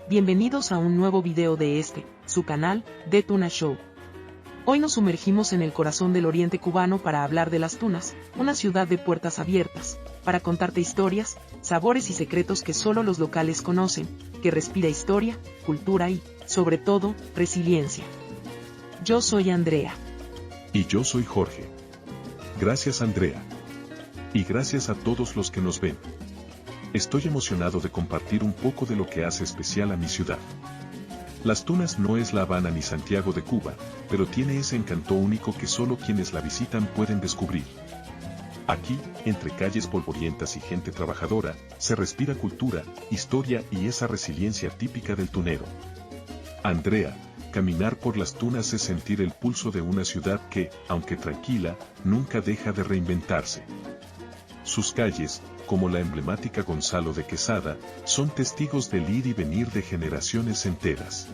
bienvenidos a un nuevo video de su canal, The Tuna Show. Hoy nos sumergimos en el corazón del oriente cubano para hablar de Las Tunas, una ciudad de puertas abiertas, para contarte historias, sabores y secretos que solo los locales conocen, que respira historia, cultura y, sobre todo, resiliencia. Yo soy Andrea. Y yo soy Jorge. Gracias, Andrea. Y gracias a todos los que nos ven. Estoy emocionado de compartir un poco de lo que hace especial a mi ciudad. Las Tunas no es La Habana ni Santiago de Cuba, pero tiene ese encanto único que solo quienes la visitan pueden descubrir. Aquí, entre calles polvorientas y gente trabajadora, se respira cultura, historia y esa resiliencia típica del tunero. Andrea, caminar por Las Tunas es sentir el pulso de una ciudad que, aunque tranquila, nunca deja de reinventarse. Sus calles, como la emblemática Gonzalo de Quesada, son testigos del ir y venir de generaciones enteras.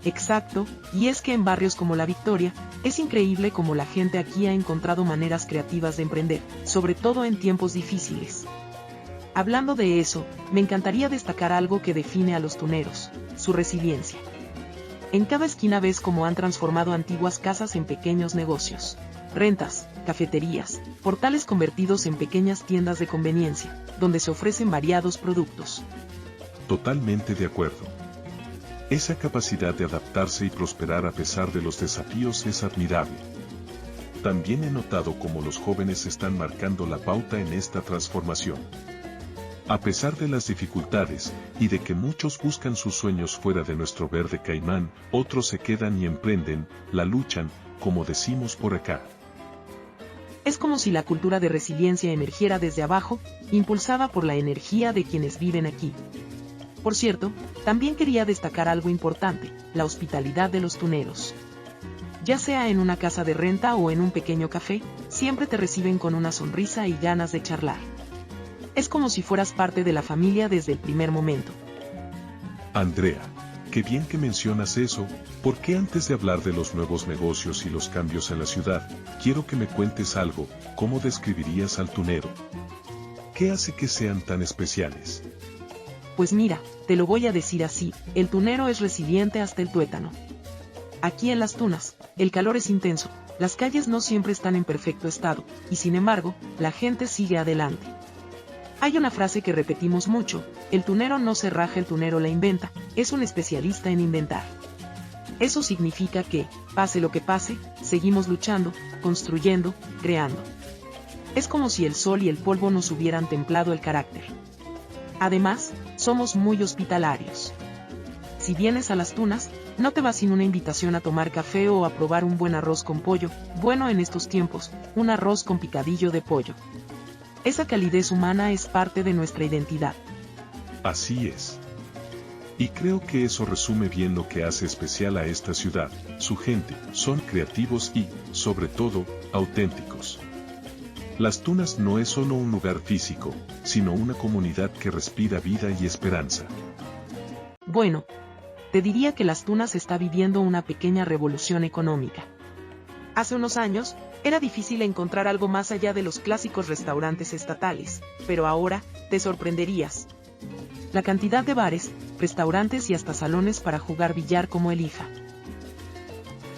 Exacto, y es que en barrios como La Victoria, es increíble cómo la gente aquí ha encontrado maneras creativas de emprender, sobre todo en tiempos difíciles. Hablando de eso, me encantaría destacar algo que define a los tuneros, su resiliencia. En cada esquina ves cómo han transformado antiguas casas en pequeños negocios. Rentas, cafeterías, portales convertidos en pequeñas tiendas de conveniencia, donde se ofrecen variados productos. Totalmente de acuerdo. Esa capacidad de adaptarse y prosperar a pesar de los desafíos es admirable. También he notado cómo los jóvenes están marcando la pauta en esta transformación. A pesar de las dificultades, y de que muchos buscan sus sueños fuera de nuestro verde Caimán, otros se quedan y emprenden, la luchan, como decimos por acá. Es como si la cultura de resiliencia emergiera desde abajo, impulsada por la energía de quienes viven aquí. Por cierto, también quería destacar algo importante, la hospitalidad de los tuneros. Ya sea en una casa de renta o en un pequeño café, siempre te reciben con una sonrisa y ganas de charlar. Es como si fueras parte de la familia desde el primer momento. Andrea, qué bien que mencionas eso, porque antes de hablar de los nuevos negocios y los cambios en la ciudad, quiero que me cuentes algo. ¿Cómo describirías al tunero? ¿Qué hace que sean tan especiales? Pues mira, te lo voy a decir así, el tunero es resiliente hasta el tuétano. Aquí en Las Tunas, el calor es intenso, las calles no siempre están en perfecto estado, y sin embargo, la gente sigue adelante. Hay una frase que repetimos mucho, el tunero no se raja, el tunero la inventa, es un especialista en inventar. Eso significa que, pase lo que pase, seguimos luchando, construyendo, creando. Es como si el sol y el polvo nos hubieran templado el carácter. Además, somos muy hospitalarios. Si vienes a Las Tunas, no te vas sin una invitación a tomar café o a probar un buen arroz con pollo, bueno en estos tiempos, un arroz con picadillo de pollo. Esa calidez humana es parte de nuestra identidad. Así es. Y creo que eso resume bien lo que hace especial a esta ciudad. Su gente, son creativos y, sobre todo, auténticos. Las Tunas no es solo un lugar físico, sino una comunidad que respira vida y esperanza. Bueno, te diría que Las Tunas está viviendo una pequeña revolución económica. Hace unos años, era difícil encontrar algo más allá de los clásicos restaurantes estatales, pero ahora, te sorprenderías. La cantidad de bares, restaurantes y hasta salones para jugar billar como elija.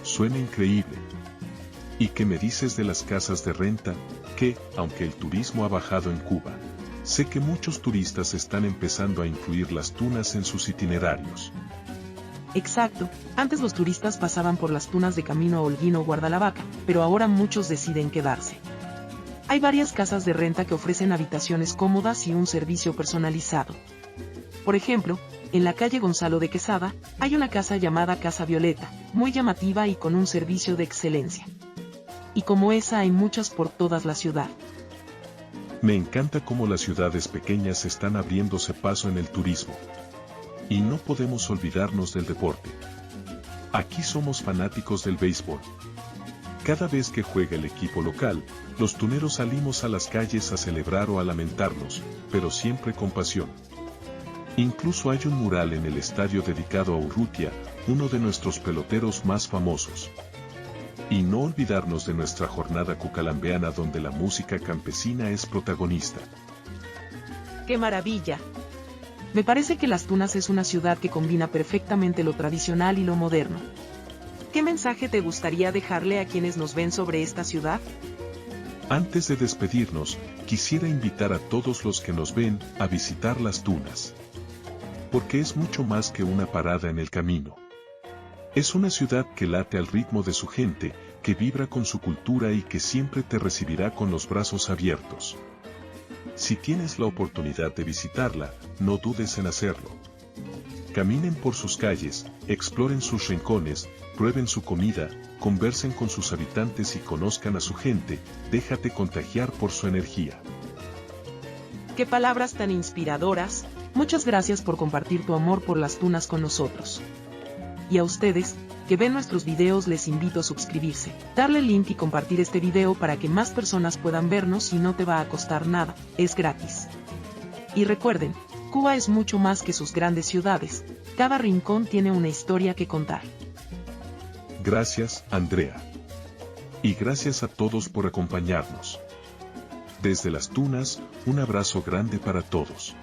Suena increíble. ¿Y qué me dices de las casas de renta? Que, aunque el turismo ha bajado en Cuba, sé que muchos turistas están empezando a incluir Las Tunas en sus itinerarios. Exacto, antes los turistas pasaban por Las Tunas de camino a Holguín o Guardalavaca, pero ahora muchos deciden quedarse. Hay varias casas de renta que ofrecen habitaciones cómodas y un servicio personalizado. Por ejemplo, en la calle Gonzalo de Quesada, hay una casa llamada Casa Violeta, muy llamativa y con un servicio de excelencia. Y como esa hay muchas por toda la ciudad. Me encanta cómo las ciudades pequeñas están abriéndose paso en el turismo. Y no podemos olvidarnos del deporte. Aquí somos fanáticos del béisbol. Cada vez que juega el equipo local, los tuneros salimos a las calles a celebrar o a lamentarnos, pero siempre con pasión. Incluso hay un mural en el estadio dedicado a Urrutia, uno de nuestros peloteros más famosos. Y no olvidarnos de nuestra jornada cucalambeana donde la música campesina es protagonista. ¡Qué maravilla! Me parece que Las Tunas es una ciudad que combina perfectamente lo tradicional y lo moderno. ¿Qué mensaje te gustaría dejarle a quienes nos ven sobre esta ciudad? Antes de despedirnos, quisiera invitar a todos los que nos ven a visitar Las Tunas. Porque es mucho más que una parada en el camino. Es una ciudad que late al ritmo de su gente, que vibra con su cultura y que siempre te recibirá con los brazos abiertos. Si tienes la oportunidad de visitarla, no dudes en hacerlo. Caminen por sus calles, exploren sus rincones, prueben su comida, conversen con sus habitantes y conozcan a su gente, déjate contagiar por su energía. ¡Qué palabras tan inspiradoras! Muchas gracias por compartir tu amor por Las Tunas con nosotros. Y a ustedes, que ven nuestros videos, les invito a suscribirse, darle link y compartir este video para que más personas puedan vernos y no te va a costar nada, es gratis. Y recuerden, Cuba es mucho más que sus grandes ciudades, cada rincón tiene una historia que contar. Gracias, Andrea. Y gracias a todos por acompañarnos. Desde Las Tunas, un abrazo grande para todos.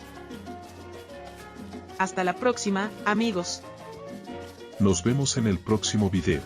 Hasta la próxima, amigos. Nos vemos en el próximo video.